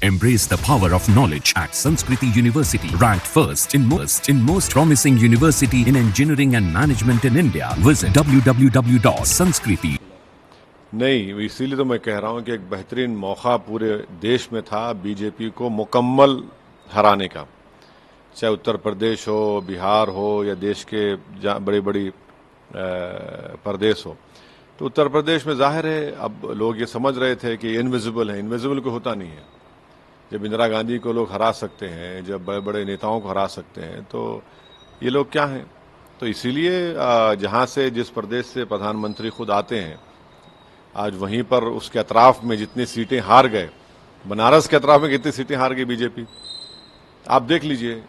Embrace the power of knowledge at Sanskriti University, ranked first in most promising university in engineering and management in India. Visit www.sanskriti. नहीं, इसीलिए तो मैं कह रहा हूं कि एक बेहतरीन मौका पूरे देश में था बीजेपी को मुकम्मल हराने का, चाहे उत्तर प्रदेश हो, बिहार हो या देश के बड़ी बड़ी प्रदेश हो। तो उत्तर प्रदेश में जाहिर है अब लोग ये समझ रहे थे कि इनविजिबल है, इनविजिबल को होता नहीं है। जब इंदिरा गांधी को लोग हरा सकते हैं, जब बड़े बड़े नेताओं को हरा सकते हैं, तो ये लोग क्या हैं। तो इसीलिए जहां से जिस प्रदेश से प्रधानमंत्री खुद आते हैं, आज वहीं पर उसके अतराफ में जितनी सीटें हार गए, बनारस के अतराफ में कितनी सीटें हार गई बीजेपी, आप देख लीजिए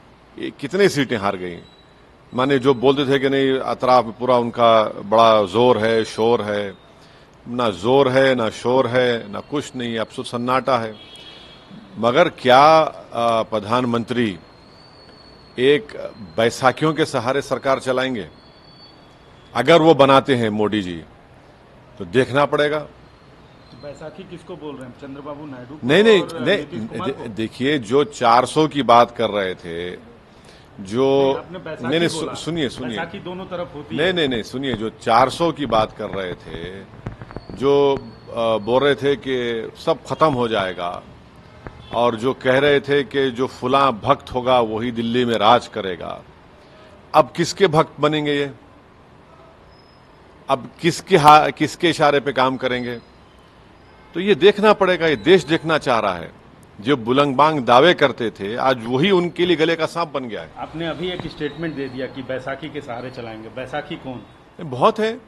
कितनी सीटें हार गई। माने जो बोलते थे कि नहीं अतराफ में पूरा उनका बड़ा जोर है, शोर है, ना जोर है ना शोर है ना कुछ नहीं, अब सन्नाटा है। मगर क्या प्रधानमंत्री एक बैसाखियों के सहारे सरकार चलाएंगे? अगर वो बनाते हैं मोदी जी तो देखना पड़ेगा। बैसाखी किसको बोल रहे हैं, चंद्रबाबू नायडू? नहीं, देखिए जो 400 की बात कर रहे थे, जो नहीं सुनिए बैसाखी दोनों तरफ होती है। नहीं सुनिए, जो 400 की बात कर रहे थे, जो बोल रहे थे कि सब खत्म हो जाएगा, और जो कह रहे थे कि जो फुला भक्त होगा वही दिल्ली में राज करेगा, अब किसके भक्त बनेंगे ये? अब किसके इशारे पे काम करेंगे? तो ये देखना पड़ेगा, ये देश देखना चाह रहा है। जो बुलंदबांग दावे करते थे आज वही उनके लिए गले का सांप बन गया है। आपने अभी एक स्टेटमेंट दे दिया कि बैसाखी के सहारे चलाएंगे। बैसाखी कौन? बहुत है,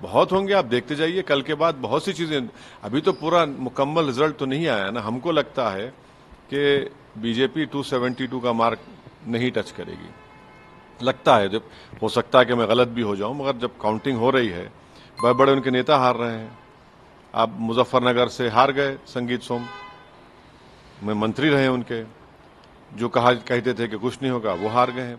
बहुत होंगे, आप देखते जाइए। कल के बाद बहुत सी चीजें, अभी तो पूरा मुकम्मल रिजल्ट तो नहीं आया ना। हमको लगता है कि बीजेपी 272 का मार्क नहीं टच करेगी, लगता है। जब हो सकता है कि मैं गलत भी हो जाऊं, मगर जब काउंटिंग हो रही है, बड़े बड़े उनके नेता हार रहे हैं। आप मुजफ्फरनगर से हार गए संगीत सोम में मंत्री रहे उनके, जो कहते थे कि कुछ नहीं होगा वो हार गए हैं।